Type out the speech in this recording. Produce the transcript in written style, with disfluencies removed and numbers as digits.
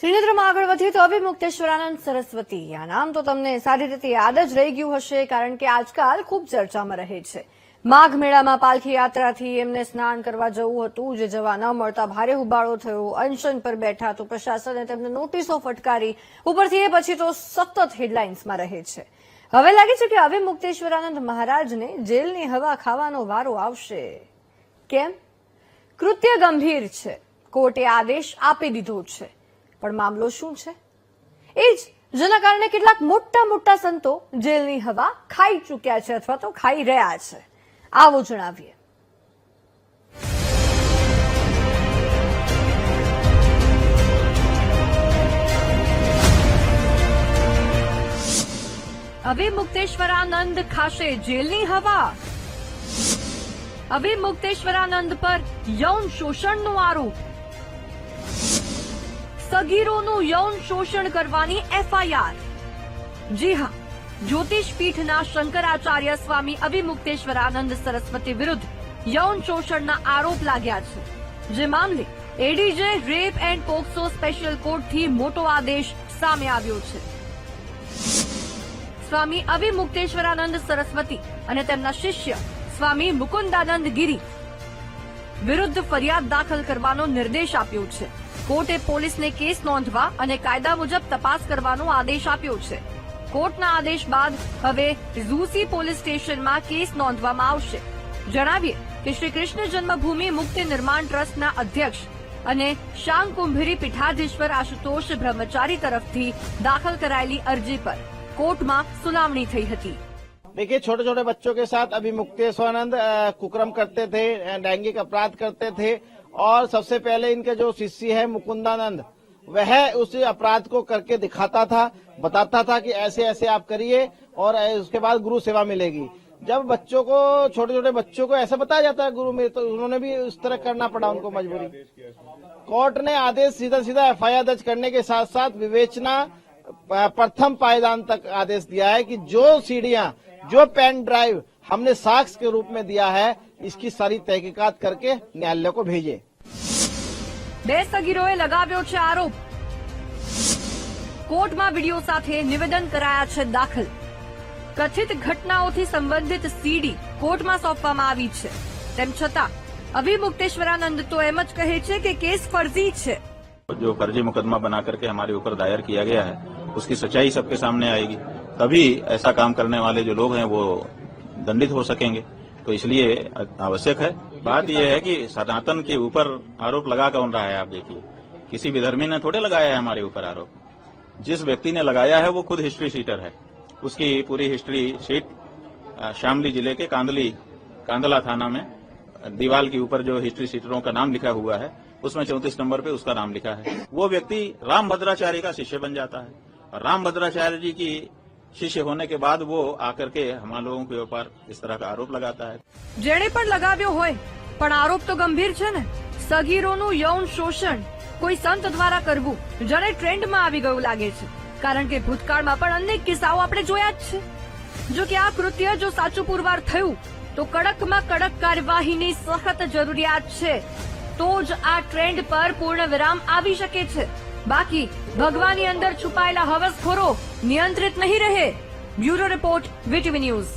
શ્રીનગરમાં આગળ વધીએ તો અભિમુક્તેશ્વરાનંદ સરસ્વતી આ નામ તો તમને સારી રીતે યાદ જ રહી ગયું હશે, કારણ કે આજકાલ ખૂબ ચર્ચામાં રહે છે. માઘ મેળામાં પાલખી યાત્રાથી એમને સ્નાન કરવા જવું હતું, જે જવા ન મળતા ભારે હુબાળો થયો. અનશન પર બેઠા તો પ્રશાસને તેમને નોટિસો ફટકારી. ઉપરથી એ પછી તો સતત હેડલાઇન્સમાં રહે છે. હવે લાગે છે કે અભિમુક્તેશ્વરાનંદ મહારાજને જેલની હવા ખાવાનો વારો આવશે. કેમ? કૃત્ય ગંભીર છે. કોર્ટે આદેશ આપી દીધો છે, પણ મામલો શું છે? એ જ જેના કારણે કેટલાક મોટા મોટા સંતો જેલની હવા ખાઈ ચૂક્યા છે અથવા તો ખાઈ રહ્યા છે. આવો જણાવીએ. અભિમુક્તેશ્વરાનંદ ખાશે જેલની હવા. અભિમુક્તેશ્વરાનંદ પર યૌન શોષણનો આરોપ. સગીરોનું યૌન શોષણ કરવાની એફઆઈઆર. જી હા, જ્યોતિષપીઠના શંકરાચાર્ય સ્વામી અભિમુક્તેશ્વરાનંદ સરસ્વતી વિરુદ્ધ યૌન શોષણના આરોપ લાગ્યા છે. જે મામલે એડીજે રેપ એન્ડ પોક્સો સ્પેશિયલ કોર્ટથી મોટો આદેશ સામે આવ્યો છે. સ્વામી અભિમુક્તેશ્વરાનંદ સરસ્વતી અને તેમના શિષ્ય સ્વામી મુકુંદાનંદ ગિરી વિરુદ્ધ ફરિયાદ દાખલ કરવાનો નિર્દેશ આપ્યો છે. કોર્ટે પોલીસને કેસ નોંધવા અને કાયદા મુજબ તપાસ કરવાનો આદેશ આપ્યો છે. કોર્ટના આદેશ બાદ હવે ઝૂસી પોલીસ સ્ટેશનમાં કેસ નોંધવામાં આવશે. જણાવીએ કે શ્રી કૃષ્ણ જન્મભૂમિ મુક્તિ નિર્માણ ટ્રસ્ટના અધ્યક્ષ અને શાંકુંભરી પીઠાધીશ્વર આશુતોષ બ્રહ્મચારી તરફથી દાખલ કરાયેલી અરજી પર कोर्ट में सुनावनी थी थी. देखिए, छोटे छोटे बच्चों के साथ अभिमुक्तेश्वरानंद कुकर्म करते थे, लैंगिक अपराध करते थे और सबसे पहले इनके जो शिष्य है मुकुंदानंद, वह उस अपराध को करके दिखाता था, बताता था कि ऐसे ऐसे आप करिए और उसके बाद गुरु सेवा मिलेगी. जब बच्चों को, छोटे छोटे बच्चों को ऐसा बताया जाता है गुरु में, तो उन्होंने भी उस तरह करना पड़ा उनको मजबूरी. कोर्ट ने आदेश सीधा सीधा एफआईआर दर्ज करने के साथ साथ विवेचना प्रथम पायदान तक आदेश दिया है कि जो सीढ़ियां, जो पेन ड्राइव हमने साक्ष्य के रूप में दिया है, इसकी सारी तहकीकात करके न्यायालय को भेजे. બે સગીરોએ લગાવ્યો છે આરોપ. કોર્ટમાં વિડીયો સાથે નિવેદન કરાયા છે દાખલ. કથિત ઘટનાઓથી સંબંધિત સીડી કોર્ટમાં સોંપવામાં આવી છે. તેમ છતાં અભિમુક્તેશ્વરાનંદ તો એમ જ કહે છે કે કેસ ફર્જી છે. जो फर्जी मुकदमा बना करके हमारे ऊपर दायर किया गया है, उसकी सच्चाई सबके सामने आएगी. तभी ऐसा काम करने वाले जो लोग हैं वो दंडित हो सकेंगे. तो इसलिए आवश्यक है. बात यह है कि सनातन के ऊपर आरोप लगा कौन रहा है? आप देखिए, किसी विधर्मी ने थोड़े लगाया है हमारे ऊपर आरोप. जिस व्यक्ति ने लगाया है वो खुद हिस्ट्री शीटर है. उसकी पूरी हिस्ट्री शीट शामली जिले के कांदला थाना में दीवार के ऊपर जो हिस्ट्री शीटरों का नाम लिखा हुआ है, उसमें 34 नंबर पे उसका नाम लिखा है. वो व्यक्ति राम भद्राचार्य का शिष्य बन जाता है और राम भद्राचार्य जी की शिष्य होने के बाद वो आकर के हमारे लोगों के ऊपर इस तरह का आरोप लगाता है. જેણે પણ લગાવ્યો હોય, પણ આરોપ તો ગંભીર છે ને. સગીરોનું યૌન શોષણ કોઈ સંત દ્વારા કરવું જાણે ટ્રેન્ડમાં આવી ગયું લાગે છે, કારણ કે ભૂતકાળમાં પણ અનેક કિસ્સાઓ આપણે જોયા જ છે. જો કે આ કૃત્ય જો સાચું પુરવાર થયું તો કડકમાં કડક કાર્યવાહીની સખત જરૂરિયાત છે. તો જ આ ટ્રેન્ડ પર પૂર્ણ વિરામ આવી શકે છે. બાકી ભગવાની અંદર છુપાયેલા હવસખોરો નિયંત્રિત નહીં રહે. Bureau report, VTV news.